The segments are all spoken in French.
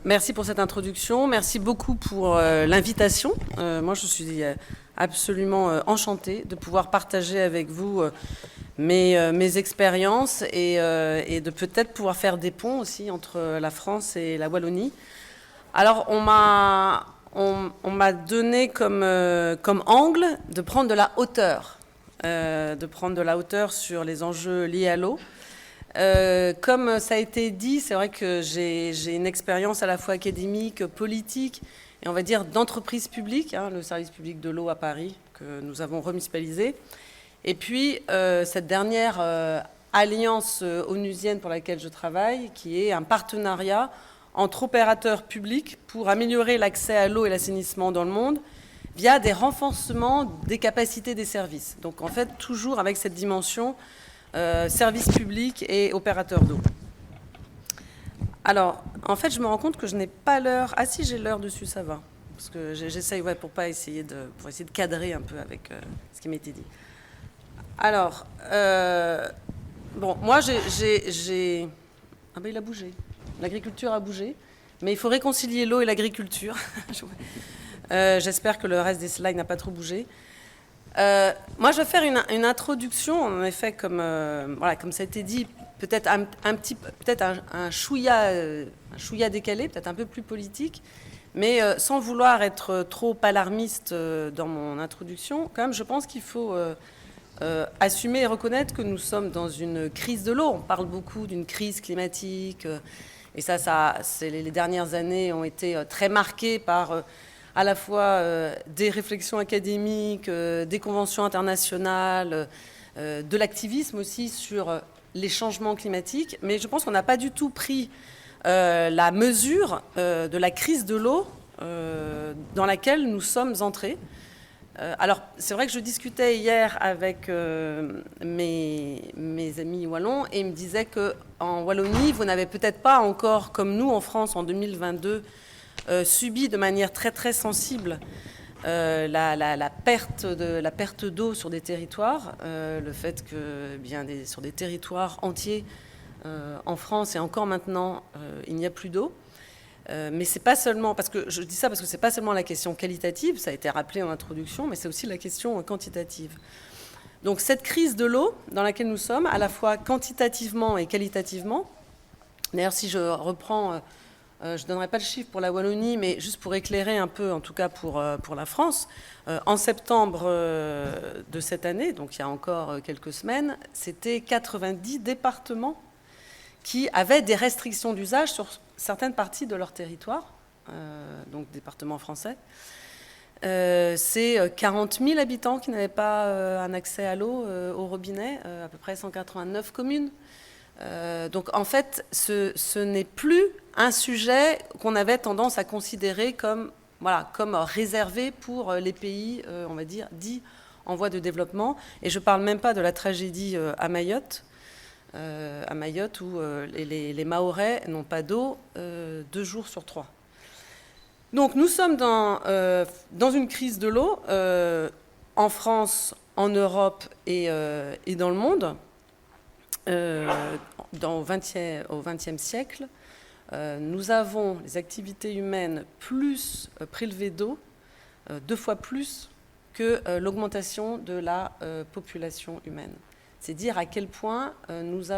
Merci pour cette introduction. Merci beaucoup pour l'invitation. Moi, je suis absolument enchantée de pouvoir partager avec vous mes expériences et de peut-être pouvoir faire des ponts aussi entre la France et la Wallonie. Alors, on m'a donné comme angle de prendre de la hauteur, sur les enjeux liés à l'eau. Comme ça a été dit, c'est vrai que j'ai une expérience à la fois académique, politique et on va dire d'entreprise publique, le service public de l'eau à Paris que nous avons remunicipalisé. Et puis cette dernière alliance onusienne pour laquelle je travaille, qui est un partenariat entre opérateurs publics pour améliorer l'accès à l'eau et l'assainissement dans le monde via des renforcements des capacités des services. Donc en fait, toujours avec cette dimension service public et opérateur d'eau. Alors, en fait, je me rends compte que je n'ai pas l'heure. Ah si, j'ai l'heure dessus, ça va. Parce que j'essaye, pour essayer de cadrer un peu avec ce qui m'était dit. Alors, bon, moi, Ah ben, il a bougé. L'agriculture a bougé. Mais il faut réconcilier l'eau et l'agriculture. J'espère que le reste des slides n'a pas trop bougé. Moi, je vais faire une introduction, en effet, comme ça a été dit, peut-être un chouïa décalé, peut-être un peu plus politique, mais sans vouloir être trop alarmiste dans mon introduction. Quand même, je pense qu'il faut assumer et reconnaître que nous sommes dans une crise de l'eau. On parle beaucoup d'une crise climatique, et les dernières années ont été très marquées par à la fois des réflexions académiques, des conventions internationales, de l'activisme aussi sur les changements climatiques. Mais je pense qu'on n'a pas du tout pris la mesure de la crise de l'eau dans laquelle nous sommes entrés. Alors, c'est vrai que je discutais hier avec mes amis wallons et ils me disaient qu'en Wallonie, vous n'avez peut-être pas encore, comme nous en France en 2022, subi de manière très très sensible la perte d'eau sur des territoires, le fait que sur des territoires entiers en France et encore maintenant il n'y a plus d'eau. Mais c'est pas seulement, parce que je dis ça parce que c'est pas seulement la question qualitative, ça a été rappelé en introduction, mais c'est aussi la question quantitative. Donc cette crise de l'eau dans laquelle nous sommes, à la fois quantitativement et qualitativement, d'ailleurs si je reprends je ne donnerai pas le chiffre pour la Wallonie, mais juste pour éclairer un peu, en tout cas pour la France. En septembre de cette année, donc il y a encore quelques semaines, c'était 90 départements qui avaient des restrictions d'usage sur certaines parties de leur territoire, donc départements français. C'est 40 000 habitants qui n'avaient pas un accès à l'eau au robinet, à peu près 189 communes. Donc en fait, ce n'est plus un sujet qu'on avait tendance à considérer comme réservé pour les pays, on va dire, dits en voie de développement. Et je ne parle même pas de la tragédie à Mayotte où les Mahorais n'ont pas d'eau 2 jours sur 3. Donc nous sommes dans une crise de l'eau en France, en Europe et dans le monde. Au XXe siècle, nous avons les activités humaines plus prélevées d'eau, 2 fois plus que l'augmentation de la population humaine. C'est dire à quel point nous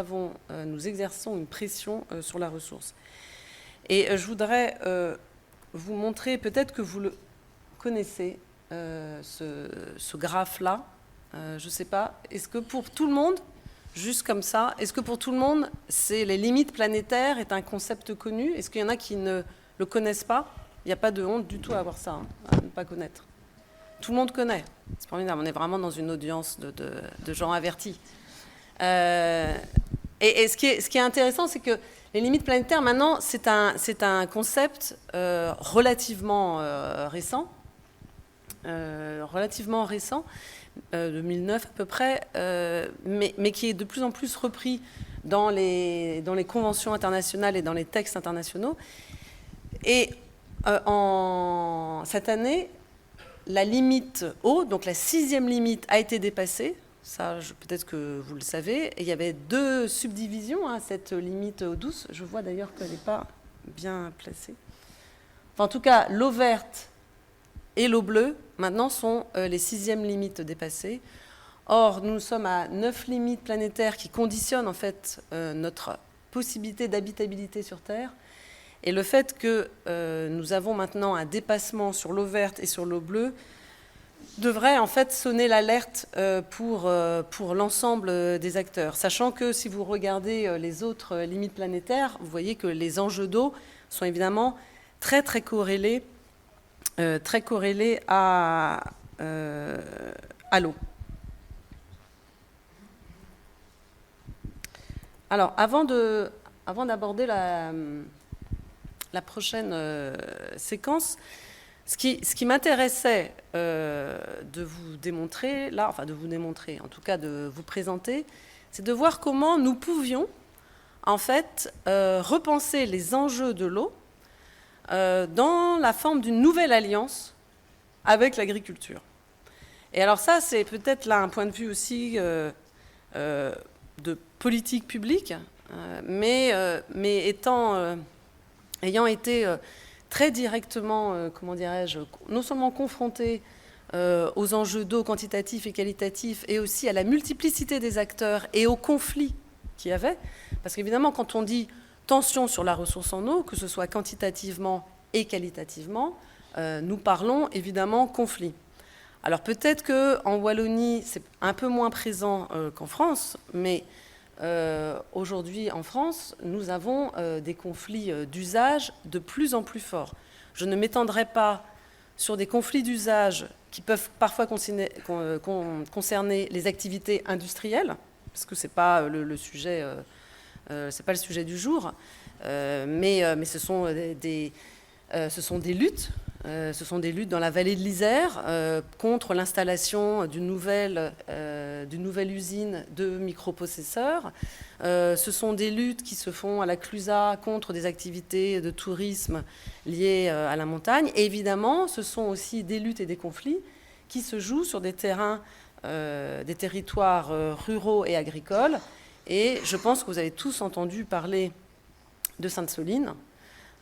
exerçons une pression sur la ressource. Et je voudrais vous montrer, peut-être que vous le connaissez, ce graphe-là. Je ne sais pas, est-ce que pour tout le monde, juste comme ça, est-ce que pour tout le monde, les limites planétaires est un concept connu? Est-ce qu'il y en a qui ne le connaissent pas? Il n'y a pas de honte du tout à avoir ça, à ne pas connaître. Tout le monde connaît. C'est formidable, on est vraiment dans une audience de gens avertis. Et ce qui est intéressant, c'est que les limites planétaires, maintenant, c'est un concept relativement récent, 2009 à peu près, mais qui est de plus en plus repris dans les conventions internationales et dans les textes internationaux. Et cette année, la limite eau, donc la 6e limite, a été dépassée. Ça, peut-être que vous le savez. Et il y avait 2 subdivisions à cette limite eau douce. Je vois d'ailleurs qu'elle n'est pas bien placée. enfin en tout cas l'eau verte et l'eau bleue, maintenant sont les 6e limites dépassées. Or, nous sommes à 9 limites planétaires qui conditionnent en fait notre possibilité d'habitabilité sur Terre. Et le fait que nous avons maintenant un dépassement sur l'eau verte et sur l'eau bleue devrait en fait sonner l'alerte pour l'ensemble des acteurs. Sachant que si vous regardez les autres limites planétaires, vous voyez que les enjeux d'eau sont évidemment très très corrélés à l'eau. Alors, avant d'aborder la prochaine séquence, ce qui m'intéressait de vous démontrer, en tout cas de vous présenter, c'est de voir comment nous pouvions, en fait, repenser les enjeux de l'eau dans la forme d'une nouvelle alliance avec l'agriculture. Et alors ça, c'est peut-être là un point de vue aussi de politique publique, mais ayant été très directement, non seulement confronté aux enjeux d'eau quantitatifs et qualitatifs, et aussi à la multiplicité des acteurs et aux conflits qu'il y avait, parce qu'évidemment, quand on dit tension sur la ressource en eau, que ce soit quantitativement et qualitativement, nous parlons évidemment conflit. Alors peut-être qu'en Wallonie, c'est un peu moins présent qu'en France, mais aujourd'hui en France, nous avons des conflits d'usage de plus en plus forts. Je ne m'étendrai pas sur des conflits d'usage qui peuvent parfois concerner les activités industrielles, parce que ce n'est pas le sujet, c'est pas le sujet du jour, mais ce sont des luttes. Ce sont des luttes dans la vallée de l'Isère contre l'installation d'une nouvelle usine de microprocesseurs. Ce sont des luttes qui se font à la Clusaz contre des activités de tourisme liées à la montagne. Et évidemment, ce sont aussi des luttes et des conflits qui se jouent sur des terrains, des territoires ruraux et agricoles. Et je pense que vous avez tous entendu parler de Sainte-Soline,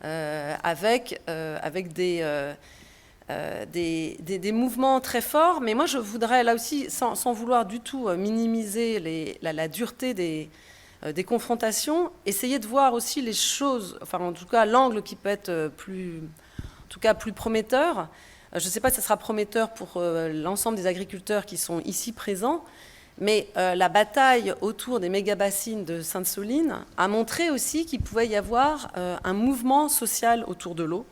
avec des mouvements très forts. Mais moi, je voudrais, là aussi, sans vouloir du tout minimiser la dureté des confrontations, essayer de voir aussi les choses, enfin, en tout cas, l'angle qui peut être plus prometteur. Je ne sais pas si ça sera prometteur pour l'ensemble des agriculteurs qui sont ici présents, mais la bataille autour des méga-bassines de Sainte-Soline a montré aussi qu'il pouvait y avoir un mouvement social autour de l'eau.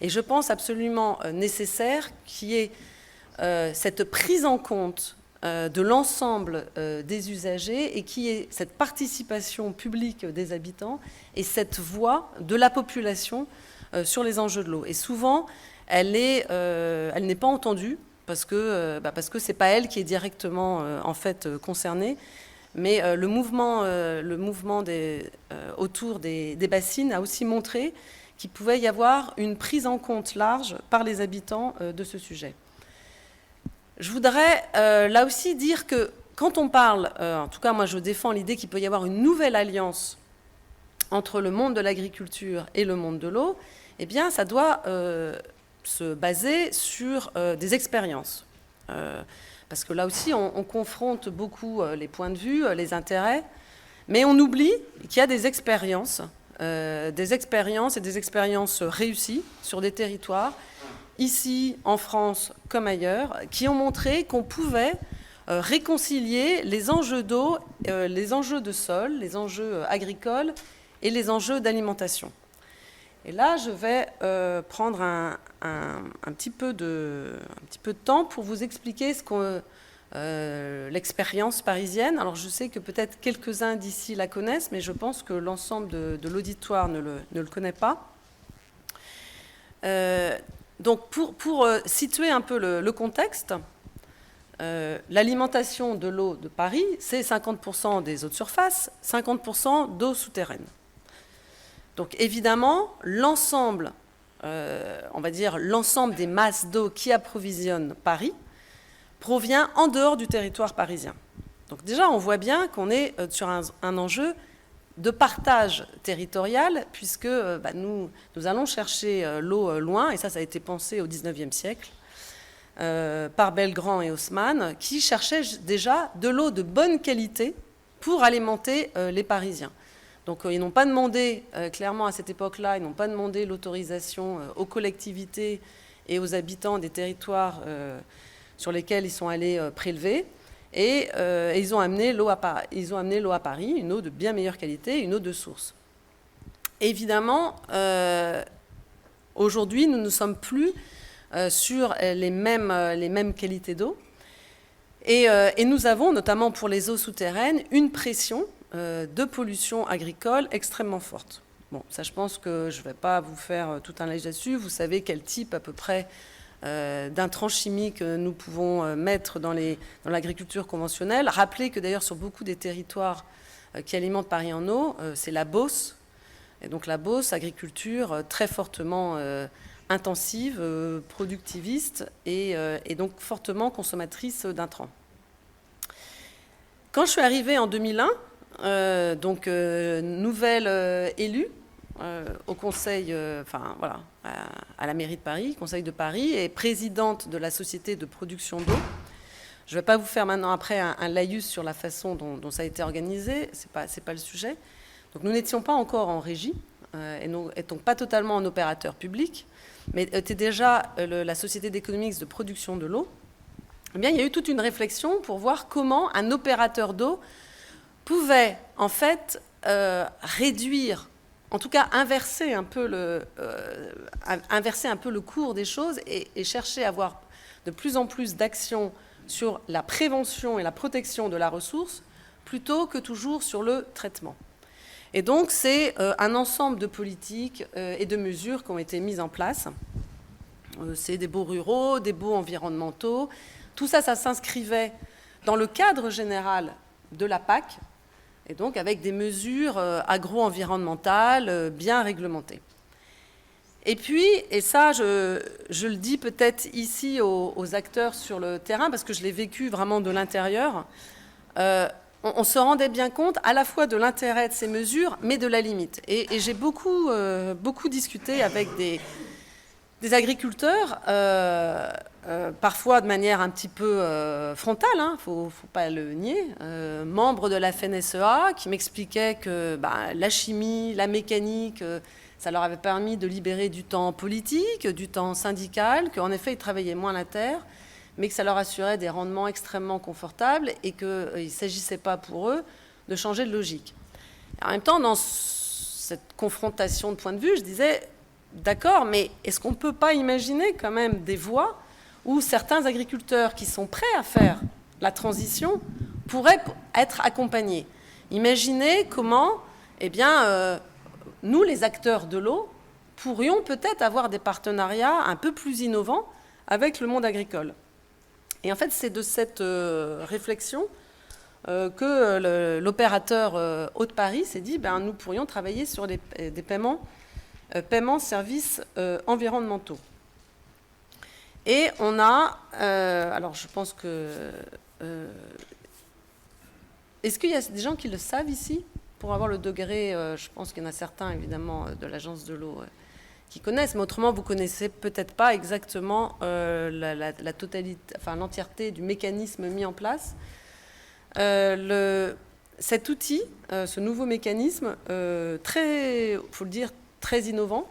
Et je pense absolument nécessaire qu'il y ait cette prise en compte de l'ensemble des usagers et qu'il y ait cette participation publique des habitants et cette voix de la population sur les enjeux de l'eau. Et souvent, elle n'est pas entendue, parce que c'est pas elle qui est directement concernée, mais le mouvement autour des bassines a aussi montré qu'il pouvait y avoir une prise en compte large par les habitants de ce sujet. Je voudrais là aussi dire que quand on parle, en tout cas moi je défends l'idée qu'il peut y avoir une nouvelle alliance entre le monde de l'agriculture et le monde de l'eau, eh bien ça doit se baser sur des expériences. Parce que là aussi, on confronte beaucoup les points de vue, les intérêts, mais on oublie qu'il y a des expériences et des expériences réussies sur des territoires, ici en France comme ailleurs, qui ont montré qu'on pouvait réconcilier les enjeux d'eau, les enjeux de sol, les enjeux agricoles et les enjeux d'alimentation. Et là, je vais prendre un petit peu de temps pour vous expliquer l'expérience parisienne. Alors, je sais que peut-être quelques-uns d'ici la connaissent, mais je pense que l'ensemble de l'auditoire ne le connaît pas. Donc, pour situer un peu le contexte, l'alimentation de l'eau de Paris, c'est 50% des eaux de surface, 50% d'eau souterraine. Donc évidemment, l'ensemble des masses d'eau qui approvisionnent Paris provient en dehors du territoire parisien. Donc déjà, on voit bien qu'on est sur un enjeu de partage territorial, puisque nous allons chercher l'eau loin, et ça a été pensé au XIXe siècle, par Belgrand et Haussmann, qui cherchaient déjà de l'eau de bonne qualité pour alimenter les Parisiens. Donc ils n'ont pas demandé, clairement à cette époque-là, ils n'ont pas demandé l'autorisation aux collectivités et aux habitants des territoires sur lesquels ils sont allés prélever. Et ils ont amené l'eau à Paris, une eau de bien meilleure qualité, une eau de source. Évidemment, aujourd'hui, nous ne sommes plus sur les mêmes qualités d'eau. Et nous avons, notamment pour les eaux souterraines, une pression de pollution agricole extrêmement forte. Bon, ça, je pense que je ne vais pas vous faire tout un live là-dessus. Vous savez quel type, à peu près, d'intrants chimiques nous pouvons mettre dans l'agriculture conventionnelle. Rappelez que d'ailleurs sur beaucoup des territoires qui alimentent Paris en eau, c'est la Beauce. Et donc la Beauce, agriculture très fortement intensive, productiviste et donc fortement consommatrice d'intrants. Quand je suis arrivée en 2001, nouvelle élue, au conseil, à la mairie de Paris, conseil de Paris, et présidente de la société de production d'eau. Je ne vais pas vous faire maintenant après un laïus sur la façon dont ça a été organisé, c'est pas le sujet. Donc nous n'étions pas encore en régie, et nous n'étions pas totalement en opérateur public, mais était déjà la société d'économie de production de l'eau. Eh bien, il y a eu toute une réflexion pour voir comment un opérateur d'eau pouvait en fait réduire, en tout cas inverser un peu le cours des choses et chercher à avoir de plus en plus d'actions sur la prévention et la protection de la ressource plutôt que toujours sur le traitement. Et donc c'est un ensemble de politiques et de mesures qui ont été mises en place. C'est des baux ruraux, des baux environnementaux. Tout ça, ça s'inscrivait dans le cadre général de la PAC, et donc avec des mesures agro-environnementales bien réglementées. Et puis, et ça, je le dis peut-être ici aux acteurs sur le terrain, parce que je l'ai vécu vraiment de l'intérieur, on se rendait bien compte à la fois de l'intérêt de ces mesures, mais de la limite. Et j'ai beaucoup discuté avec des agriculteurs, parfois de manière un petit peu frontale, il faut pas le nier, membres de la FNSEA, qui m'expliquaient que la chimie, la mécanique, ça leur avait permis de libérer du temps politique, du temps syndical, qu'en effet, ils travaillaient moins la terre, mais que ça leur assurait des rendements extrêmement confortables et qu'il ne s'agissait pas pour eux de changer de logique. En même temps, dans cette confrontation de points de vue, je disais, d'accord, mais est-ce qu'on ne peut pas imaginer quand même des voies où certains agriculteurs qui sont prêts à faire la transition pourraient être accompagnés? Imaginez comment, nous, les acteurs de l'eau, pourrions peut-être avoir des partenariats un peu plus innovants avec le monde agricole. Et en fait, c'est de cette réflexion que l'opérateur Haut-de-Paris s'est dit, nous pourrions travailler sur des paiements services environnementaux. Et on a, alors je pense que, est-ce qu'il y a des gens qui le savent ici? Pour avoir le degré, je pense qu'il y en a certains évidemment de l'agence de l'eau qui connaissent, mais autrement vous connaissez peut-être pas exactement la totalité, enfin l'entièreté du mécanisme mis en place. Cet outil, ce nouveau mécanisme, très, faut le dire, très innovant,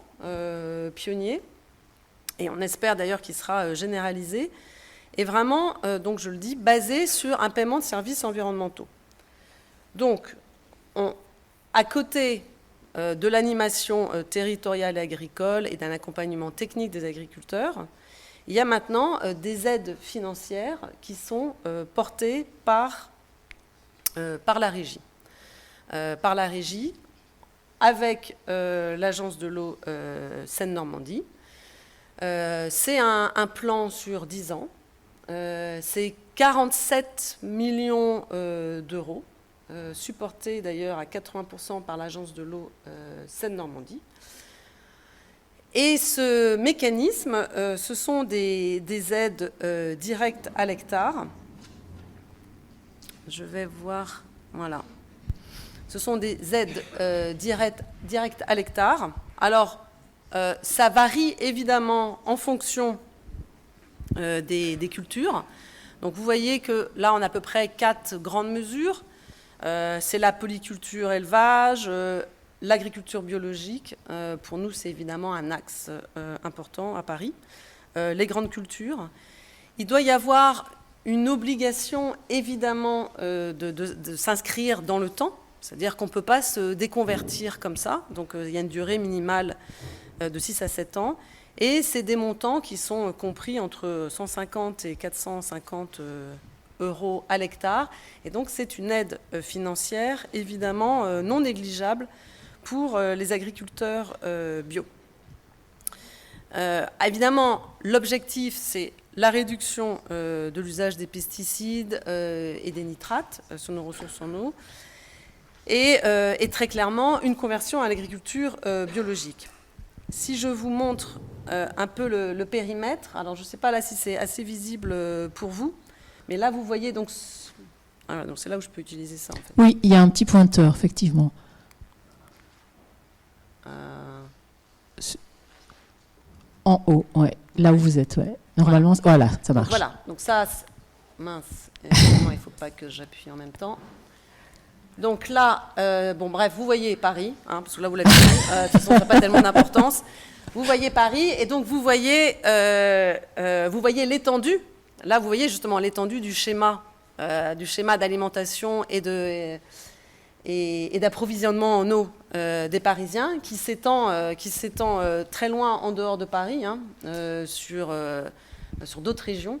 pionnier, et on espère d'ailleurs qu'il sera généralisé, est vraiment, donc je le dis, basé sur un paiement de services environnementaux. Donc, à côté de l'animation territoriale et agricole et d'un accompagnement technique des agriculteurs, il y a maintenant des aides financières qui sont portées par la régie. Par la régie, avec l'agence de l'eau Seine-Normandie. C'est un plan sur 10 ans. C'est 47 millions d'euros, supportés d'ailleurs à 80% par l'agence de l'eau Seine-Normandie. Et ce mécanisme, ce sont des aides directes à l'hectare. Je vais voir, voilà. ce sont des aides directes à l'hectare. Alors, ça varie évidemment en fonction des cultures. Donc vous voyez que là, on a à peu près 4 grandes mesures. C'est la polyculture élevage, l'agriculture biologique. Pour nous, c'est évidemment un axe important à Paris. Les grandes cultures. Il doit y avoir une obligation, évidemment, de s'inscrire dans le temps. C'est-à-dire qu'on ne peut pas se déconvertir comme ça. Donc il y a une durée minimale de 6 à 7 ans. Et c'est des montants qui sont compris entre 150 et 450 euros à l'hectare. Et donc c'est une aide financière, évidemment, non négligeable pour les agriculteurs bio. Évidemment, l'objectif, c'est la réduction de l'usage des pesticides et des nitrates sur nos ressources en eau. Et très clairement, une conversion à l'agriculture biologique. Si je vous montre un peu le périmètre, alors je ne sais pas là si c'est assez visible pour vous, mais là vous voyez donc c'est là où je peux utiliser ça en fait. Oui, il y a un petit pointeur effectivement. En haut, ouais, là où vous êtes, ouais. Normalement, voilà, ça marche. Donc, voilà, donc ça, mince, évidemment, il ne faut pas que j'appuie en même temps. Donc là, bon bref, vous voyez Paris, hein, parce que là vous l'avez vu, de toute façon ça n'a pas tellement d'importance. Vous voyez Paris et donc vous voyez l'étendue. Là vous voyez justement l'étendue du schéma d'alimentation et d'approvisionnement en eau des Parisiens qui s'étend très loin en dehors de Paris, hein, sur d'autres régions.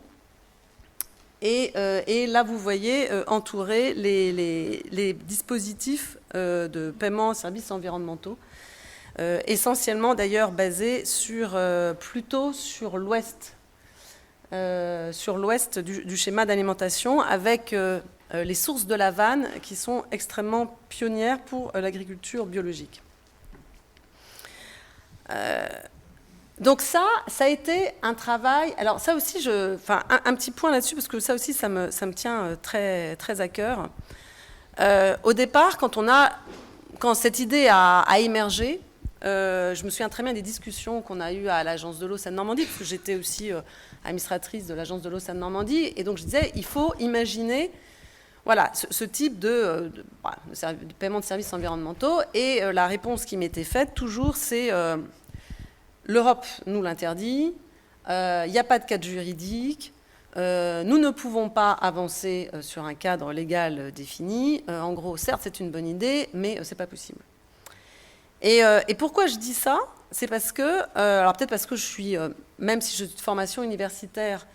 Et là, vous voyez entourer les dispositifs de paiement en services environnementaux, essentiellement d'ailleurs basés plutôt sur l'ouest du schéma d'alimentation, avec les sources de la vanne qui sont extrêmement pionnières pour l'agriculture biologique. Donc ça a été un travail. Alors ça aussi, un petit point là-dessus, parce que ça aussi, ça me tient très, très à cœur. Au départ, quand cette idée a émergé, je me souviens très bien des discussions qu'on a eues à l'Agence de l'eau Seine-Normandie, parce que j'étais aussi administratrice de l'Agence de l'eau Seine-Normandie, et donc je disais, il faut imaginer voilà, ce type de paiement de services environnementaux, et la réponse qui m'était faite toujours, c'est... L'Europe nous l'interdit, il n'y a pas de cadre juridique, nous ne pouvons pas avancer sur un cadre légal défini. En gros, certes, c'est une bonne idée, mais ce n'est pas possible. Et pourquoi je dis ça ? C'est parce que, alors peut-être parce que je suis, même si je suis de formation universitaire,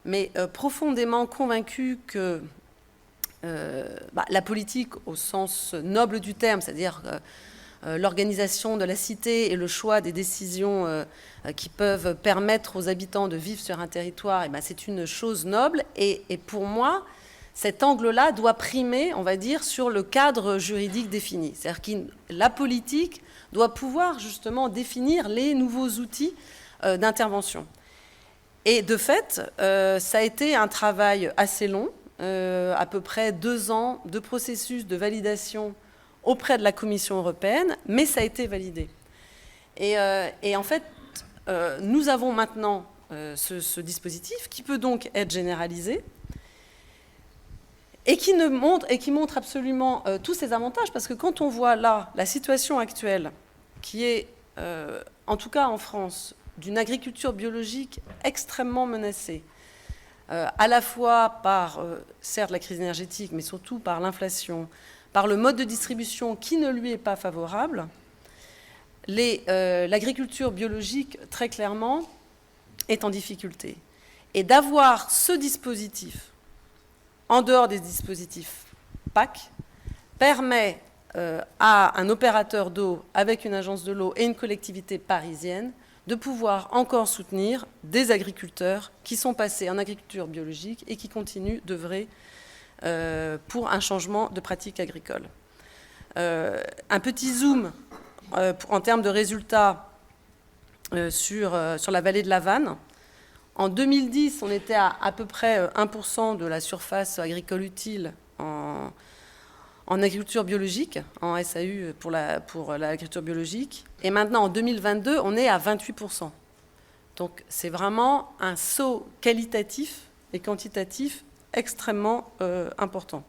mais profondément convaincue que la politique, au sens noble du terme, c'est-à-dire... l'organisation de la cité et le choix des décisions qui peuvent permettre aux habitants de vivre sur un territoire, c'est une chose noble. Et pour moi, cet angle-là doit primer, on va dire, sur le cadre juridique défini. C'est-à-dire que la politique doit pouvoir justement définir les nouveaux outils d'intervention. Et de fait, ça a été un travail assez long, à peu près 2 ans de processus de validation auprès de la Commission européenne, mais ça a été validé. Et en fait, nous avons maintenant ce dispositif qui peut donc être généralisé et qui montre absolument tous ses avantages, parce que quand on voit là la situation actuelle, qui est, en tout cas en France, d'une agriculture biologique extrêmement menacée, à la fois par, certes, la crise énergétique, mais surtout par l'inflation, par le mode de distribution qui ne lui est pas favorable, l'agriculture biologique, très clairement, est en difficulté. Et d'avoir ce dispositif, en dehors des dispositifs PAC, permet à un opérateur d'eau, avec une agence de l'eau et une collectivité parisienne, de pouvoir encore soutenir des agriculteurs qui sont passés en agriculture biologique et qui continuent d'œuvrer pour un changement de pratique agricole. Un petit zoom en termes de résultats sur la vallée de la Vanne. En 2010, on était à peu près 1% de la surface agricole utile en agriculture biologique, en SAU pour l'agriculture biologique. Et maintenant, en 2022, on est à 28%. Donc, c'est vraiment un saut qualitatif et quantitatif extrêmement important.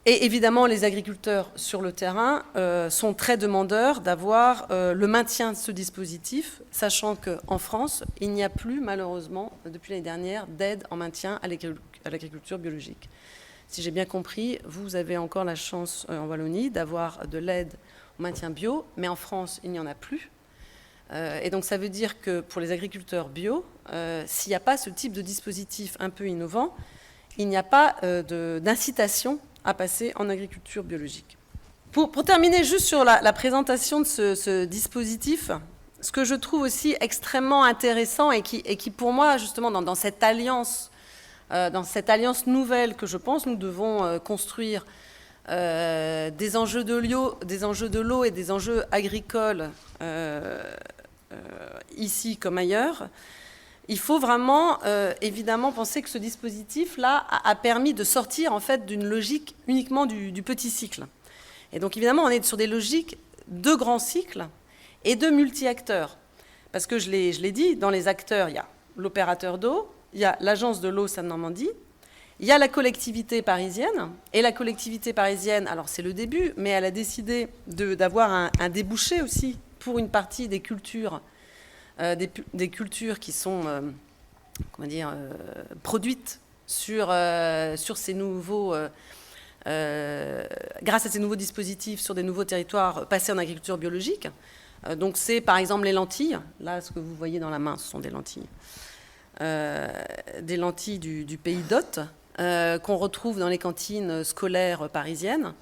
Et évidemment, les agriculteurs sur le terrain sont très demandeurs d'avoir le maintien de ce dispositif, sachant qu'en France, il n'y a plus, malheureusement, depuis l'année dernière, d'aide en maintien à l'agriculture biologique. Si j'ai bien compris, vous avez encore la chance en Wallonie d'avoir de l'aide au maintien bio, mais en France, il n'y en a plus. Et donc ça veut dire que pour les agriculteurs bio, s'il n'y a pas ce type de dispositif un peu innovant, il n'y a pas d'incitation à passer en agriculture biologique. Pour terminer juste sur la présentation de ce dispositif, ce que je trouve aussi extrêmement intéressant et qui pour moi, justement, dans cette alliance nouvelle que je pense nous devons construire, des enjeux de l'eau et des enjeux agricoles ici comme ailleurs, il faut vraiment évidemment penser que ce dispositif-là a permis de sortir en fait d'une logique uniquement du petit cycle. Et donc évidemment on est sur des logiques de grands cycles et de multi-acteurs. Parce que je l'ai dit, dans les acteurs, il y a l'opérateur d'eau, il y a l'agence de l'eau Seine-Normandie, il y a la collectivité parisienne, et la collectivité parisienne, alors c'est le début, mais elle a décidé d'avoir un débouché aussi pour une partie des cultures, des cultures qui sont produites sur ces nouveaux, grâce à ces nouveaux dispositifs, sur des nouveaux territoires passés en agriculture biologique. Donc c'est par exemple les lentilles, là ce que vous voyez dans la main, ce sont des lentilles. Des lentilles du pays d'Hôte, qu'on retrouve dans les cantines scolaires parisiennes.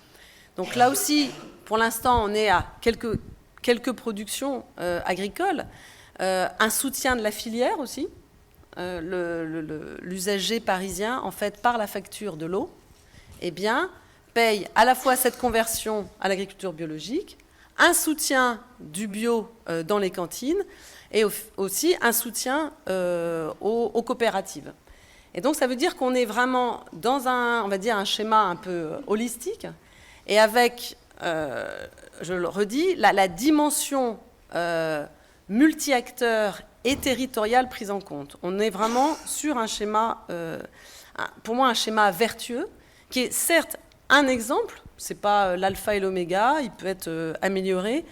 Donc là aussi, pour l'instant, on est à quelques productions agricoles, un soutien de la filière aussi. L'usager parisien, en fait, par la facture de l'eau, eh bien, paye à la fois cette conversion à l'agriculture biologique, un soutien du bio dans les cantines, et aussi un soutien aux coopératives. Et donc ça veut dire qu'on est vraiment dans un schéma un peu holistique, et avec, je le redis, la dimension multi-acteurs et territoriale prise en compte. On est vraiment sur un schéma, pour moi un schéma vertueux, qui est certes un exemple, ce n'est pas l'alpha et l'oméga, il peut être amélioré,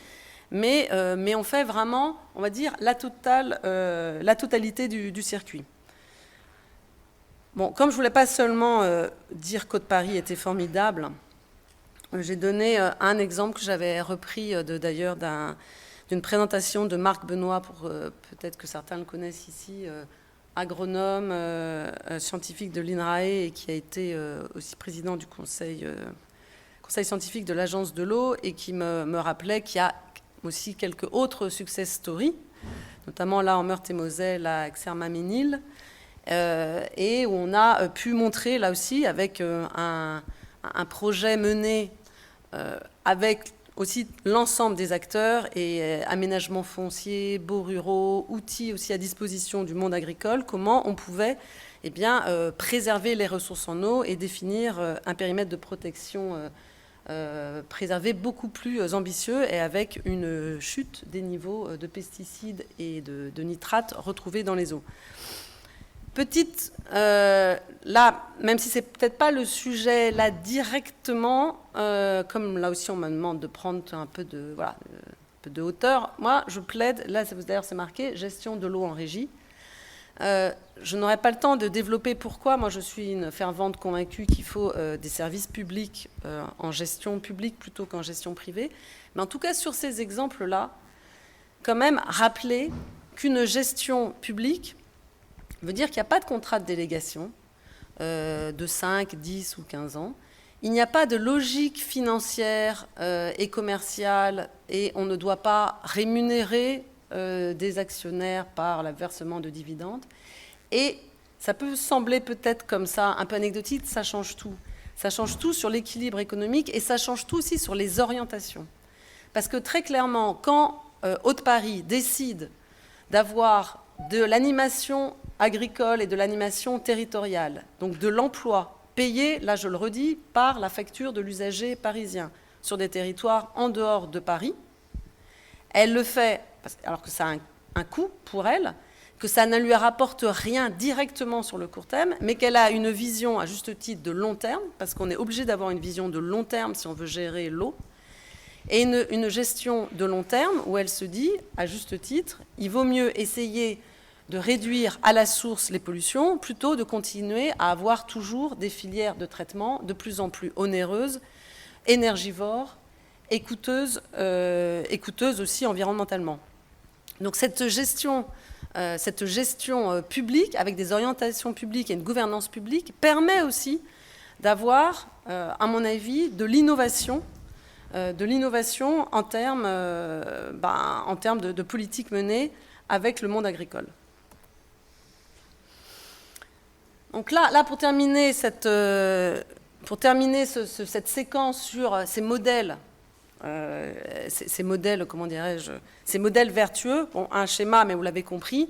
mais on fait vraiment, on va dire, la totalité du circuit. Bon, comme je ne voulais pas seulement dire qu'Haute Paris était formidable, j'ai donné un exemple que j'avais repris d'ailleurs d'une présentation de Marc Benoît, peut-être que certains le connaissent ici, agronome, scientifique de l'INRAE et qui a été aussi président du conseil scientifique de l'Agence de l'eau et qui me rappelait qu'il y a aussi quelques autres success stories, notamment là en Meurthe-et-Moselle à Xermaménil, et où on a pu montrer là aussi avec un projet mené avec aussi l'ensemble des acteurs et aménagement foncier, baux ruraux, outils aussi à disposition du monde agricole, comment on pouvait préserver les ressources en eau et définir un périmètre de protection préservé beaucoup plus ambitieux et avec une chute des niveaux de pesticides et de nitrates retrouvés dans les eaux. Là, même si c'est peut-être pas le sujet là directement, comme là aussi on me demande de prendre un peu de hauteur, moi je plaide, là d'ailleurs c'est marqué, gestion de l'eau en régie. Je n'aurai pas le temps de développer pourquoi. Moi, je suis une fervente convaincue qu'il faut des services publics en gestion publique plutôt qu'en gestion privée. Mais en tout cas, sur ces exemples-là, quand même rappeler qu'une gestion publique veut dire qu'il n'y a pas de contrat de délégation de 5, 10 ou 15 ans. Il n'y a pas de logique financière et commerciale et on ne doit pas rémunérer des actionnaires par le versement de dividendes. Et ça peut sembler peut-être comme ça un peu anecdotique, ça change tout. Ça change tout sur l'équilibre économique et ça change tout aussi sur les orientations. Parce que très clairement, quand Haute-Paris décide d'avoir de l'animation agricole et de l'animation territoriale, donc de l'emploi payée, là je le redis, par la facture de l'usager parisien sur des territoires en dehors de Paris. Elle le fait, alors que ça a un coût pour elle, que ça ne lui rapporte rien directement sur le court terme, mais qu'elle a une vision, à juste titre, de long terme, parce qu'on est obligé d'avoir une vision de long terme si on veut gérer l'eau, et une gestion de long terme où elle se dit, à juste titre, il vaut mieux essayer de réduire à la source les pollutions plutôt de continuer à avoir toujours des filières de traitement de plus en plus onéreuses, énergivores et coûteuses aussi environnementalement. Donc cette gestion publique, avec des orientations publiques et une gouvernance publique, permet aussi d'avoir, à mon avis, de l'innovation en termes de politique menée avec le monde agricole. Donc là pour terminer cette séquence sur ces modèles, comment dirais-je, ces modèles vertueux, bon, un schéma, mais vous l'avez compris,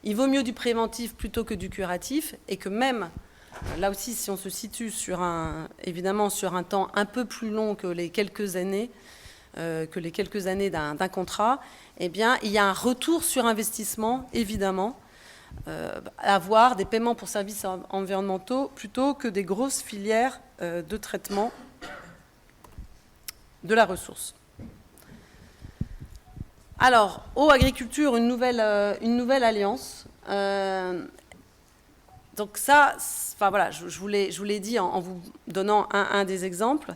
il vaut mieux du préventif plutôt que du curatif, et que même, là aussi, si on se situe évidemment sur un temps un peu plus long que les quelques années d'un contrat, eh bien, il y a un retour sur investissement, évidemment, avoir des paiements pour services environnementaux plutôt que des grosses filières de traitement de la ressource. Alors, eau, agriculture, une nouvelle alliance. Donc ça, voilà, je vous l'ai dit en vous donnant un des exemples.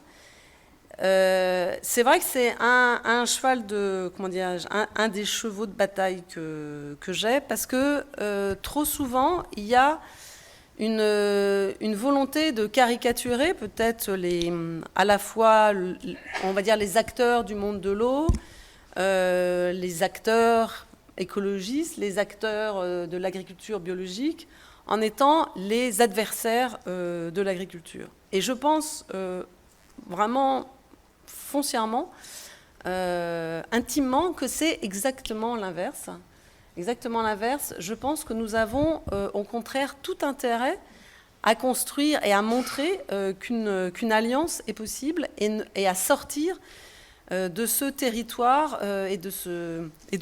C'est vrai que c'est un cheval un des chevaux de bataille que j'ai, parce que trop souvent, il y a une volonté de caricaturer peut-être à la fois, on va dire, les acteurs du monde de l'eau, les acteurs écologistes, les acteurs de l'agriculture biologique, en étant les adversaires de l'agriculture. Et je pense vraiment foncièrement, intimement, que c'est exactement l'inverse. Exactement l'inverse. Je pense que nous avons, au contraire, tout intérêt à construire et à montrer qu'une alliance est possible et à sortir de ce territoire et de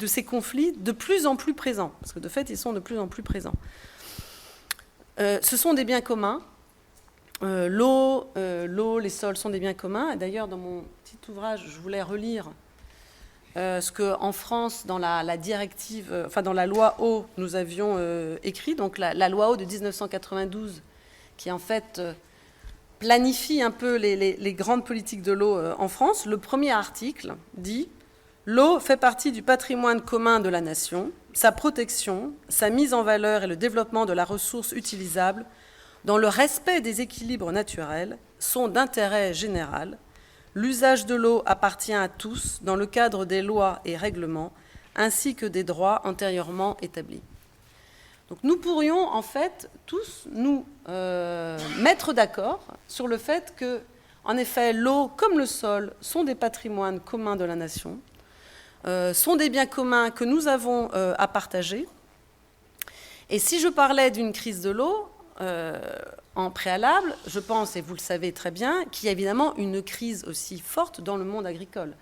ces conflits de plus en plus présents. Parce que de fait, ils sont de plus en plus présents. Ce sont des biens communs. L'eau, les sols sont des biens communs. D'ailleurs, dans mon petit ouvrage, je voulais relire ce qu'en France, dans la directive, dans la loi eau, nous avions écrit, donc la loi eau de 1992, qui en fait planifie un peu les grandes politiques de l'eau en France. Le premier article dit « L'eau fait partie du patrimoine commun de la nation. Sa protection, sa mise en valeur et le développement de la ressource utilisable dans le respect des équilibres naturels sont d'intérêt général. L'usage de l'eau appartient à tous dans le cadre des lois et règlements, ainsi que des droits antérieurement établis. » Donc nous pourrions en fait tous nous mettre d'accord sur le fait que, en effet, l'eau comme le sol sont des patrimoines communs de la nation, sont des biens communs que nous avons à partager. Et si je parlais d'une crise de l'eau, en préalable, je pense, et vous le savez très bien, qu'il y a évidemment une crise aussi forte dans le monde agricole.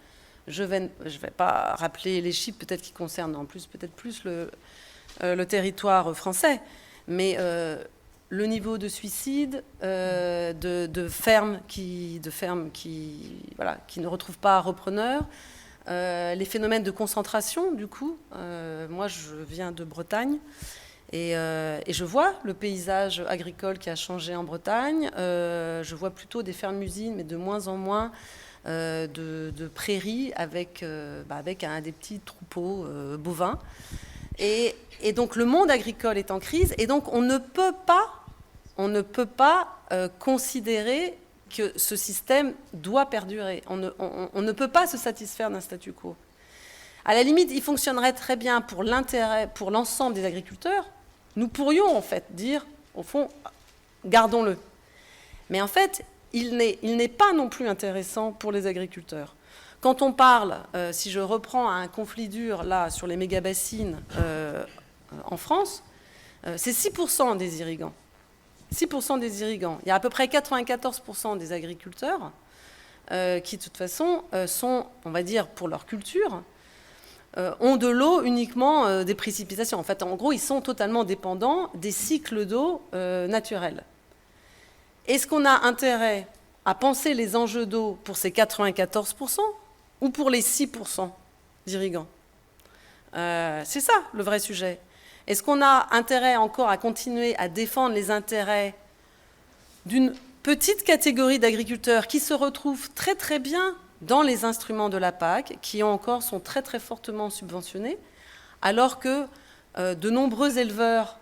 Je vais pas rappeler les chiffres peut-être qui concernent en plus peut-être plus le territoire français, mais le niveau de suicide, de fermes qui ne retrouvent pas repreneurs, les phénomènes de concentration, du coup. Moi, je viens de Bretagne. Et je vois le paysage agricole qui a changé en Bretagne. Je vois plutôt des fermes-usines, mais de moins en moins de prairies avec des petits troupeaux bovins. Et donc le monde agricole est en crise. Et donc on ne peut pas considérer que ce système doit perdurer. On ne peut pas se satisfaire d'un statu quo. À la limite, il fonctionnerait très bien pour l'ensemble des agriculteurs. Nous pourrions en fait dire, au fond, gardons-le. Mais en fait, il n'est pas non plus intéressant pour les agriculteurs. Quand on parle, si je reprends un conflit dur là sur les méga-bassines en France, c'est 6% des irrigants. 6% des irrigants. Il y a à peu près 94% des agriculteurs qui, de toute façon, sont, on va dire, pour leur culture, ont de l'eau uniquement des précipitations. En fait, en gros, ils sont totalement dépendants des cycles d'eau naturels. Est-ce qu'on a intérêt à penser les enjeux d'eau pour ces 94% ou pour les 6% d'irrigants ? C'est ça, le vrai sujet. Est-ce qu'on a intérêt encore à continuer à défendre les intérêts d'une petite catégorie d'agriculteurs qui se retrouvent très très bien dans les instruments de la PAC, qui encore sont très très fortement subventionnés, alors que de nombreux éleveurs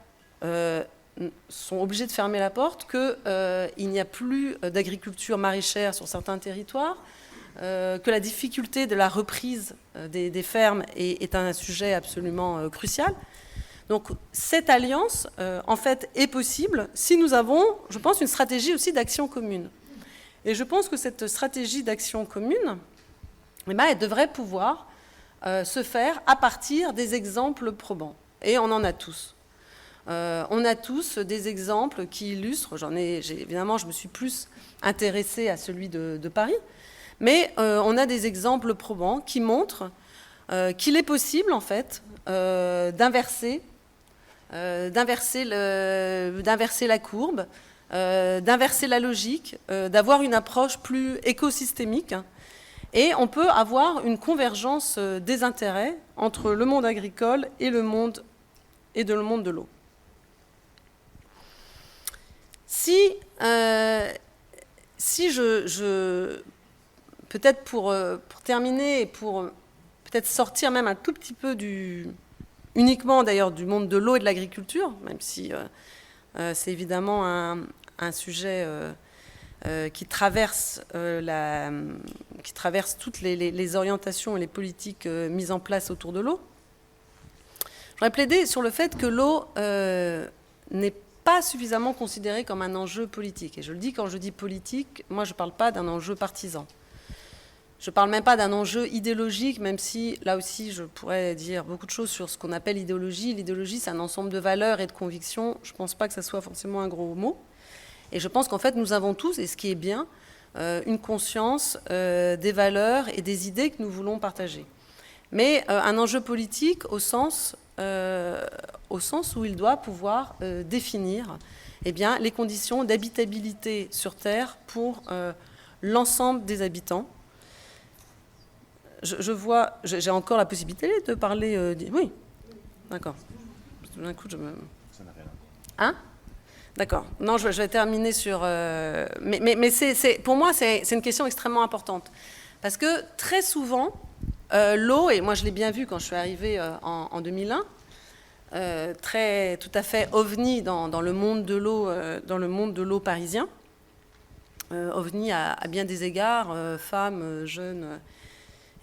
sont obligés de fermer la porte, qu'il n'y a plus d'agriculture maraîchère sur certains territoires, que la difficulté de la reprise des fermes est un sujet absolument crucial. Donc cette alliance, en fait, est possible si nous avons, je pense, une stratégie aussi d'action commune. Et je pense que cette stratégie d'action commune, elle devrait pouvoir se faire à partir des exemples probants. Et on en a tous. On a tous des exemples qui illustrent, évidemment, je me suis plus intéressée à celui de Paris, mais on a des exemples probants qui montrent qu'il est possible, en fait, d'inverser la courbe, d'inverser la logique, d'avoir une approche plus écosystémique. Et on peut avoir une convergence des intérêts entre le monde agricole et le monde de l'eau. Si peut-être pour terminer, et pour peut-être sortir même un tout petit peu uniquement d'ailleurs du monde de l'eau et de l'agriculture, même si c'est évidemment un sujet qui traverse toutes les orientations et les politiques mises en place autour de l'eau. J'aurais plaidé sur le fait que l'eau n'est pas suffisamment considérée comme un enjeu politique. Et je le dis, quand je dis politique, moi je ne parle pas d'un enjeu partisan. Je ne parle même pas d'un enjeu idéologique, même si, là aussi, je pourrais dire beaucoup de choses sur ce qu'on appelle idéologie. L'idéologie, c'est un ensemble de valeurs et de convictions. Je ne pense pas que ça soit forcément un gros mot. Et je pense qu'en fait, nous avons tous, et ce qui est bien, une conscience des valeurs et des idées que nous voulons partager. Mais un enjeu politique au sens où il doit pouvoir définir les conditions d'habitabilité sur Terre pour l'ensemble des habitants. Je vois, j'ai encore la possibilité de parler. Oui, d'accord. D'un coup, Ça n'a rien. Hein? D'accord. Non, je vais terminer sur. Mais pour moi, c'est une question extrêmement importante. Parce que très souvent, l'eau, et moi je l'ai bien vu quand je suis arrivée en 2001, tout à fait ovni dans le monde de l'eau parisien. OVNI à bien des égards, femmes, jeunes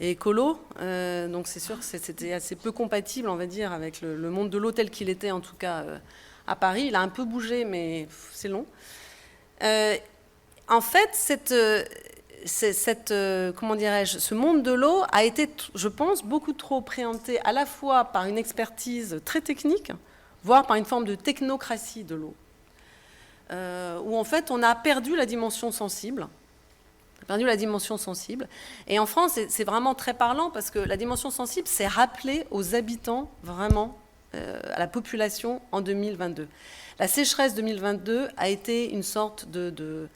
et écolo. Donc c'est sûr que c'était assez peu compatible, on va dire, avec le monde de l'eau tel qu'il était, en tout cas, à Paris. Il a un peu bougé, mais c'est long. En fait, comment dirais-je, ce monde de l'eau a été, je pense, beaucoup trop préempté à la fois par une expertise très technique, voire par une forme de technocratie de l'eau. Où en fait on a perdu la dimension sensible. Et en France, c'est vraiment très parlant parce que la dimension sensible, c'est rappelé aux habitants, vraiment, à la population en 2022. La sécheresse 2022 a été une sorte de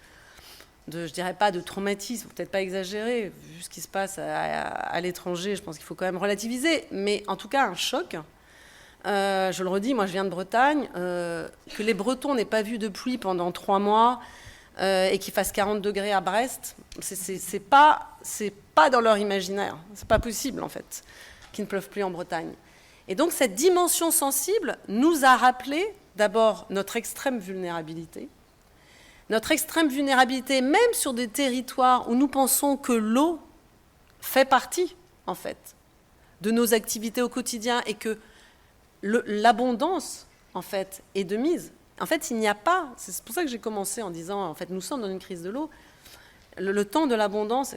je dirais pas de traumatisme, peut-être pas exagéré, vu ce qui se passe à l'étranger, je pense qu'il faut quand même relativiser, mais en tout cas un choc. Je le redis, moi je viens de Bretagne, que les Bretons n'aient pas vu de pluie pendant 3 mois et qu'il fasse 40 degrés à Brest, c'est pas dans leur imaginaire, c'est pas possible en fait, qu'il ne pleuve plus en Bretagne. Et donc cette dimension sensible nous a rappelé d'abord notre extrême vulnérabilité même sur des territoires où nous pensons que l'eau fait partie en fait de nos activités au quotidien et que l'abondance, en fait, est de mise. En fait, il n'y a pas... C'est pour ça que j'ai commencé en disant, en fait, nous sommes dans une crise de l'eau. Le temps de l'abondance,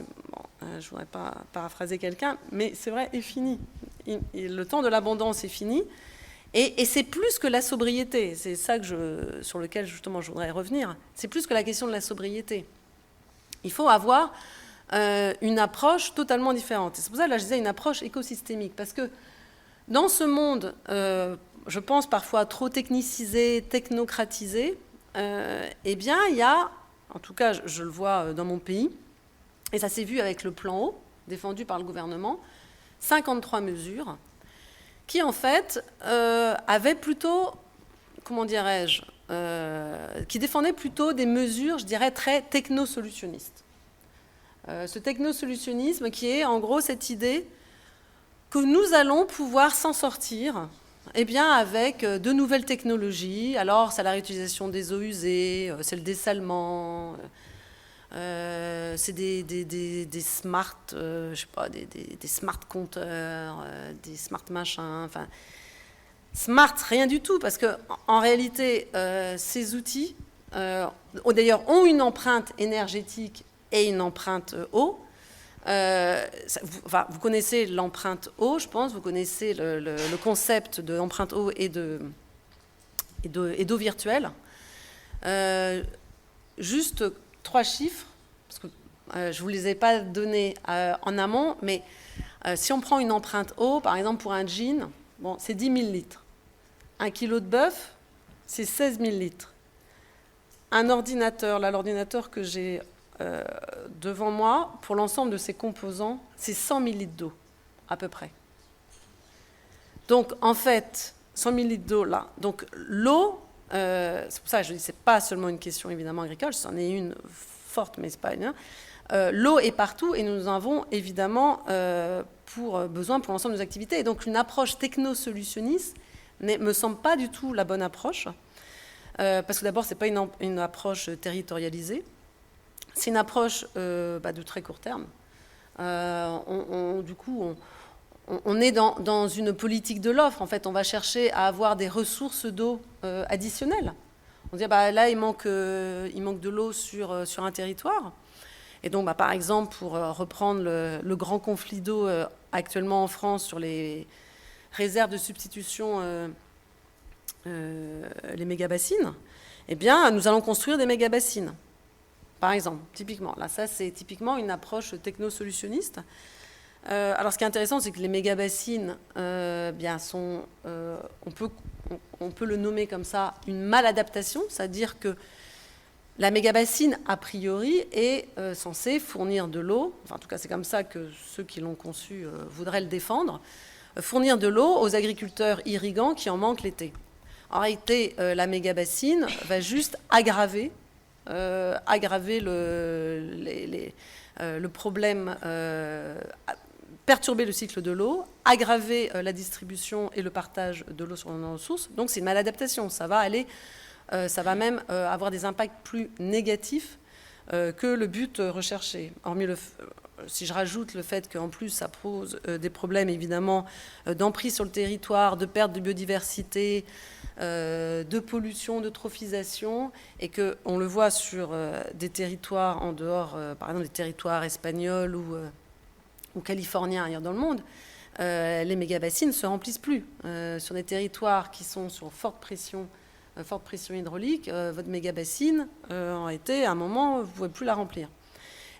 je ne voudrais pas paraphraser quelqu'un, mais c'est vrai, est fini. Le temps de l'abondance est fini. Et c'est plus que la sobriété, c'est ça sur lequel justement je voudrais revenir, c'est plus que la question de la sobriété. Il faut avoir une approche totalement différente. Et c'est pour ça que là je disais une approche écosystémique, parce que dans ce monde, je pense parfois trop technicisé, technocratisé, eh bien il y a, en tout cas je le vois dans mon pays, et ça s'est vu avec le plan eau, défendu par le gouvernement, 53 mesures, qui en fait avaient plutôt, comment dirais-je, qui défendaient plutôt des mesures, je dirais, très technosolutionnistes. Ce technosolutionnisme qui est en gros cette idée que nous allons pouvoir s'en sortir eh bien, avec de nouvelles technologies. Alors c'est la réutilisation des eaux usées, c'est le dessalement, c'est des smart, je sais pas, des smart compteurs, des smart machins, enfin smart rien du tout, parce que en réalité ces outils d'ailleurs ont une empreinte énergétique et une empreinte eau. Vous connaissez l'empreinte eau, je pense, vous connaissez le concept de l'empreinte eau et d'eau virtuelle. Juste 3 chiffres, parce que je ne vous les ai pas donnés en amont, mais si on prend une empreinte eau, par exemple pour un jean, bon, c'est 10 000 litres. 1 kilo de bœuf, c'est 16 000 litres. Un ordinateur, là l'ordinateur que j'ai devant moi, pour l'ensemble de ses composants, c'est 100 000 litres d'eau, à peu près. Donc, en fait, 100 000 litres d'eau, là. Donc, l'eau, c'est pour ça que je dis que ce n'est pas seulement une question, évidemment, agricole, c'en est une forte, mais ce n'est pas une. L'eau est partout et nous en avons, évidemment, besoin pour l'ensemble de nos activités. Et donc, une approche technosolutionniste ne me semble pas du tout la bonne approche, parce que d'abord, ce n'est pas une approche territorialisée. C'est une approche de très court terme. Du coup, on est dans une politique de l'offre. En fait, on va chercher à avoir des ressources d'eau additionnelles. On dit, là, il manque de l'eau sur un territoire. Et donc, par exemple, pour reprendre le grand conflit d'eau actuellement en France sur les réserves de substitution, les méga-bassines, eh bien, nous allons construire des méga-bassines. Par exemple, typiquement. Là, ça, c'est typiquement une approche technosolutionniste. Alors, ce qui est intéressant, c'est que les méga-bassines, on peut le nommer comme ça, une maladaptation, c'est-à-dire que la méga-bassine, a priori, est censée fournir de l'eau, enfin, en tout cas, c'est comme ça que ceux qui l'ont conçu voudraient le défendre, fournir de l'eau aux agriculteurs irrigants qui en manquent l'été. En réalité, la méga-bassine va juste aggraver le problème, perturber le cycle de l'eau, aggraver la distribution et le partage de l'eau sur nos ressources. Donc c'est une maladaptation. Ça va même avoir des impacts plus négatifs que le but recherché. Hormis si je rajoute le fait qu'en plus ça pose des problèmes évidemment d'emprise sur le territoire, de perte de biodiversité, de pollution, d'eutrophisation, et qu'on le voit sur des territoires en dehors, par exemple des territoires espagnols ou californiens ailleurs dans le monde, les méga-bassines ne se remplissent plus. Sur des territoires qui sont sur forte pression hydraulique, votre méga-bassine, en été, à un moment, vous ne pouvez plus la remplir.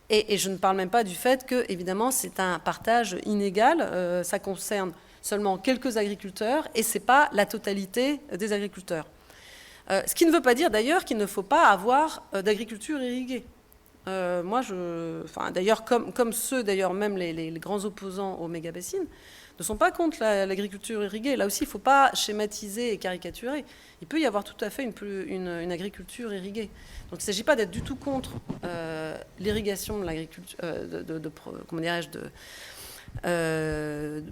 Et je ne parle même pas du fait que, évidemment, c'est un partage inégal. Ça concerne seulement quelques agriculteurs et ce n'est pas la totalité des agriculteurs. Ce qui ne veut pas dire d'ailleurs qu'il ne faut pas avoir d'agriculture irriguée. D'ailleurs, comme ceux, d'ailleurs, même les grands opposants aux méga-bassines, ne sont pas contre l'agriculture irriguée. Là aussi, il ne faut pas schématiser et caricaturer. Il peut y avoir tout à fait une agriculture irriguée. Donc il ne s'agit pas d'être du tout contre l'irrigation de l'agriculture, de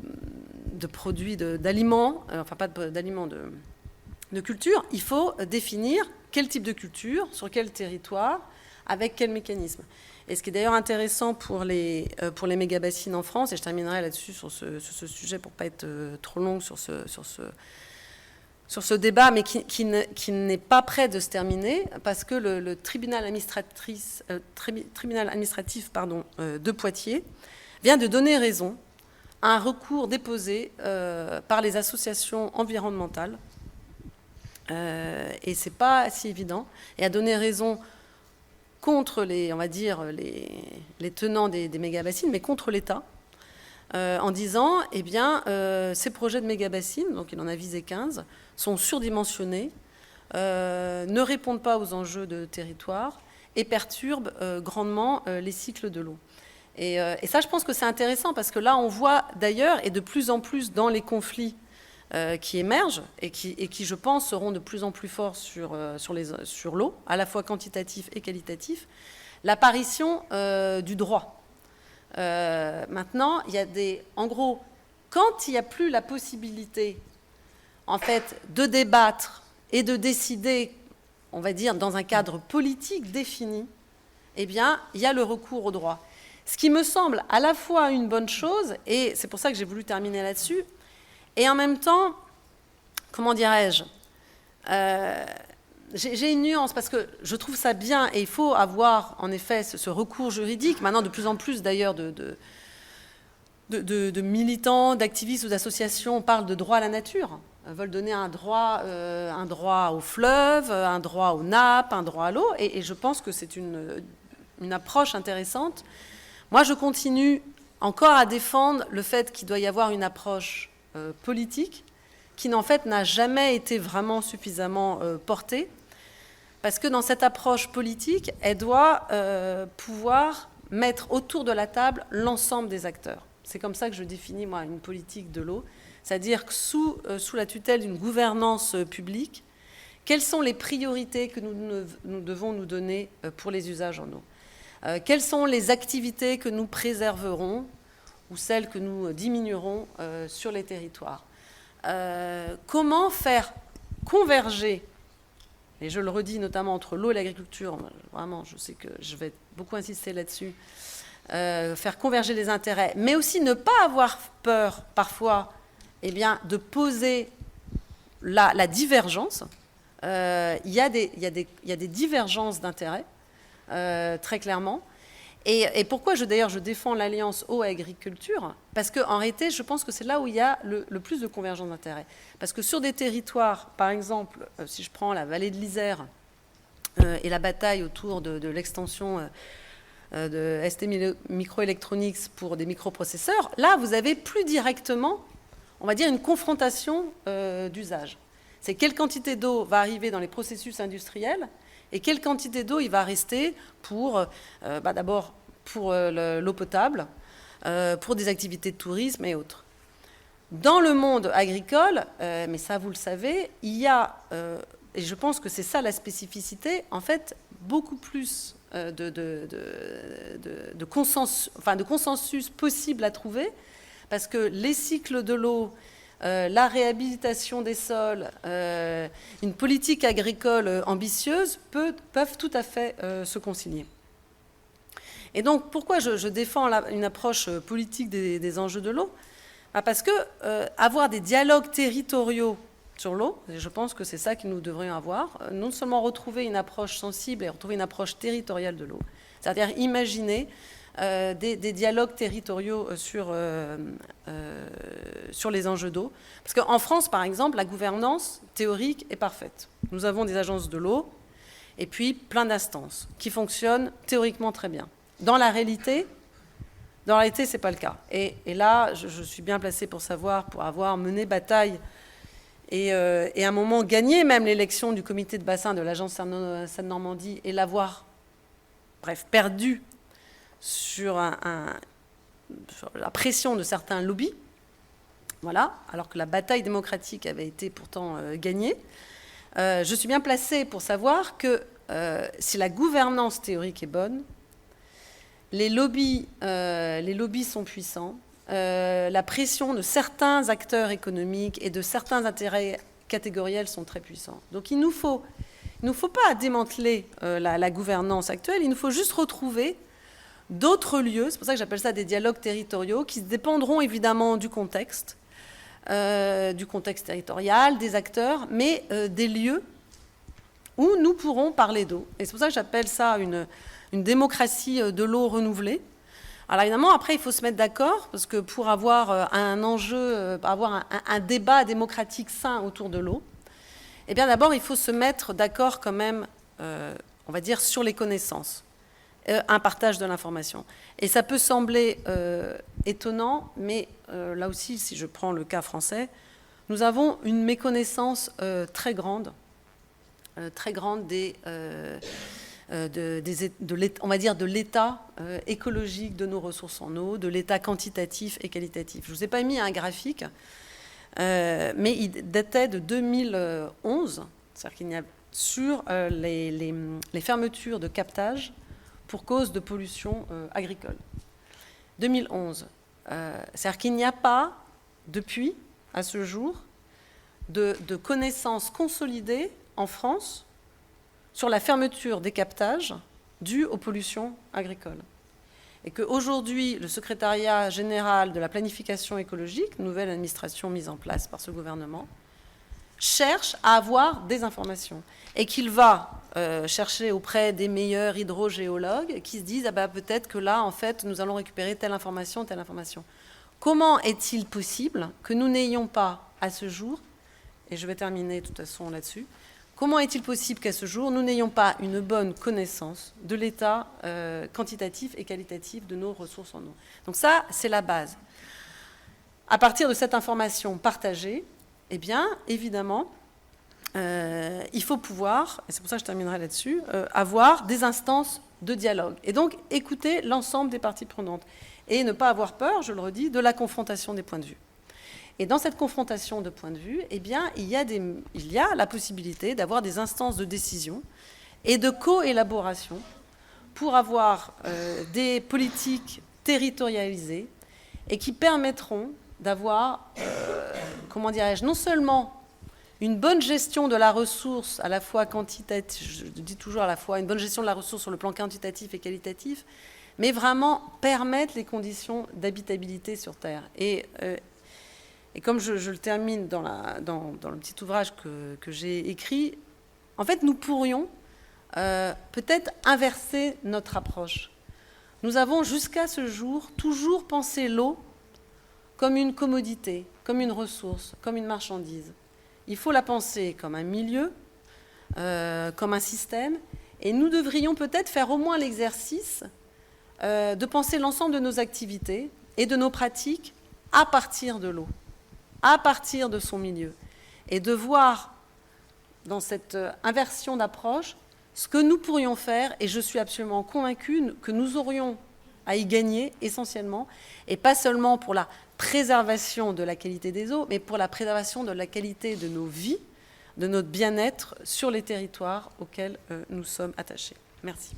produits, d'aliments, enfin pas d'aliments, de culture. Il faut définir quel type de culture, sur quel territoire, avec quel mécanisme. Et ce qui est d'ailleurs intéressant pour les méga-bassines en France, et je terminerai là-dessus sur ce sujet pour ne pas être trop longue sur ce débat, mais qui n'est pas prêt de se terminer, parce que le tribunal administratif de Poitiers vient de donner raison un recours déposé par les associations environnementales. Et ce n'est pas si évident. Et a donné raison contre les, on va dire, les tenants des méga-bassines, mais contre l'État, en disant, eh bien, ces projets de méga-bassines, donc il en a visé 15, sont surdimensionnés, ne répondent pas aux enjeux de territoire et perturbent grandement les cycles de l'eau. Et ça, je pense que c'est intéressant, parce que là, on voit d'ailleurs, et de plus en plus dans les conflits qui émergent, et qui, je pense, seront de plus en plus forts sur l'eau, à la fois quantitatif et qualitatif, l'apparition du droit. Maintenant, il y a en gros, quand il n'y a plus la possibilité, en fait, de débattre et de décider, on va dire, dans un cadre politique défini, eh bien, il y a le recours au droit. Ce qui me semble à la fois une bonne chose, et c'est pour ça que j'ai voulu terminer là-dessus, et en même temps, comment dirais-je, j'ai une nuance, parce que je trouve ça bien, et il faut avoir en effet ce recours juridique. Maintenant, de plus en plus d'ailleurs de militants, d'activistes ou d'associations parlent de droit à la nature, veulent donner un droit au fleuve, un droit aux nappes, un droit à l'eau, et je pense que c'est une approche intéressante. Moi, je continue encore à défendre le fait qu'il doit y avoir une approche politique qui, en fait, n'a jamais été vraiment suffisamment portée, parce que dans cette approche politique, elle doit pouvoir mettre autour de la table l'ensemble des acteurs. C'est comme ça que je définis, moi, une politique de l'eau, c'est-à-dire que sous la tutelle d'une gouvernance publique, quelles sont les priorités que nous devons nous donner pour les usages en eau ? Quelles sont les activités que nous préserverons ou celles que nous diminuerons sur les territoires ? Comment faire converger, et je le redis notamment entre l'eau et l'agriculture, vraiment je sais que je vais beaucoup insister là-dessus, faire converger les intérêts, mais aussi ne pas avoir peur parfois de poser la divergence. Il y a des divergences d'intérêts, très clairement. Et pourquoi je défends l'alliance eau et agriculture ? Parce qu'en réalité, je pense que c'est là où il y a le plus de convergence d'intérêts. Parce que sur des territoires, par exemple, si je prends la vallée de l'Isère et la bataille autour de l'extension de ST Microelectronics pour des microprocesseurs, là, vous avez plus directement, on va dire, une confrontation d'usage. C'est quelle quantité d'eau va arriver dans les processus industriels et quelle quantité d'eau il va rester pour, d'abord, pour l'eau potable, pour des activités de tourisme et autres. Dans le monde agricole, mais ça vous le savez, il y a, et je pense que c'est ça la spécificité, en fait, beaucoup plus de consensus possible à trouver, parce que les cycles de l'eau, la réhabilitation des sols, une politique agricole ambitieuse peuvent tout à fait se concilier. Et donc, pourquoi je défends une approche politique des enjeux de l'eau ? Parce que avoir des dialogues territoriaux sur l'eau, et je pense que c'est ça que nous devrions avoir, non seulement retrouver une approche sensible et retrouver une approche territoriale de l'eau, c'est-à-dire imaginer des dialogues territoriaux sur les enjeux d'eau. Parce qu'en France, par exemple, la gouvernance théorique est parfaite. Nous avons des agences de l'eau et puis plein d'instances qui fonctionnent théoriquement très bien. Dans la réalité, ce n'est pas le cas. Et là, je suis bien placée pour savoir, pour avoir mené bataille et à un moment gagné même l'élection du comité de bassin de l'agence Seine-Normandie et l'avoir, perdu sur la pression de certains lobbies, voilà, alors que la bataille démocratique avait été pourtant gagnée. Je suis bien placée pour savoir que si la gouvernance théorique est bonne, les lobbies sont puissants, la pression de certains acteurs économiques et de certains intérêts catégoriels sont très puissants. Donc il ne nous faut pas démanteler la gouvernance actuelle, il nous faut juste retrouver d'autres lieux, c'est pour ça que j'appelle ça des dialogues territoriaux, qui dépendront évidemment du contexte territorial, des acteurs, mais des lieux où nous pourrons parler d'eau. Et c'est pour ça que j'appelle ça une démocratie de l'eau renouvelée. Alors évidemment, après, il faut se mettre d'accord, parce que pour avoir un enjeu, avoir un débat démocratique sain autour de l'eau, eh bien d'abord, il faut se mettre d'accord quand même, on va dire, sur les connaissances, un partage de l'information. Et ça peut sembler étonnant, mais là aussi, si je prends le cas français, nous avons une méconnaissance très grande on va dire de l'état écologique de nos ressources en eau, de l'état quantitatif et qualitatif. Je ne vous ai pas mis un graphique, mais il datait de 2011, c'est-à-dire qu'il y a sur les fermetures de captage pour cause de pollution agricole. 2011. C'est-à-dire qu'il n'y a pas, depuis, à ce jour, de connaissances consolidées en France sur la fermeture des captages dus aux pollutions agricoles. Et qu'aujourd'hui, le secrétariat général de la planification écologique, nouvelle administration mise en place par ce gouvernement, cherche à avoir des informations. Et qu'il va chercher auprès des meilleurs hydrogéologues qui se disent ah ben, peut-être que là, en fait, nous allons récupérer telle information, telle information. Comment est-il possible que nous n'ayons pas, à ce jour, et je vais terminer de toute façon là-dessus, comment est-il possible qu'à ce jour, nous n'ayons pas une bonne connaissance de l'état quantitatif et qualitatif de nos ressources en eau? Donc ça, c'est la base. À partir de cette information partagée, eh bien, évidemment, il faut pouvoir, et c'est pour ça que je terminerai là-dessus, avoir des instances de dialogue. Et donc, écouter l'ensemble des parties prenantes. Et ne pas avoir peur, je le redis, de la confrontation des points de vue. Et dans cette confrontation de points de vue, eh bien, il y a la possibilité d'avoir des instances de décision et de co-élaboration pour avoir des politiques territorialisées et qui permettront d'avoir, comment dirais-je, non seulement une bonne gestion de la ressource, à la fois quantitative, je dis toujours à la fois une bonne gestion de la ressource sur le plan quantitatif et qualitatif, mais vraiment permettre les conditions d'habitabilité sur Terre. Et comme je le termine dans le petit ouvrage que j'ai écrit, en fait, nous pourrions peut-être inverser notre approche. Nous avons jusqu'à ce jour toujours pensé l'eau comme une commodité, comme une ressource, comme une marchandise. Il faut la penser comme un milieu, comme un système, et nous devrions peut-être faire au moins l'exercice de penser l'ensemble de nos activités et de nos pratiques à partir de l'eau, à partir de son milieu, et de voir dans cette inversion d'approche ce que nous pourrions faire, et je suis absolument convaincue que nous aurions à y gagner essentiellement, et pas seulement pour la préservation de la qualité des eaux, mais pour la préservation de la qualité de nos vies, de notre bien-être sur les territoires auxquels nous sommes attachés. Merci.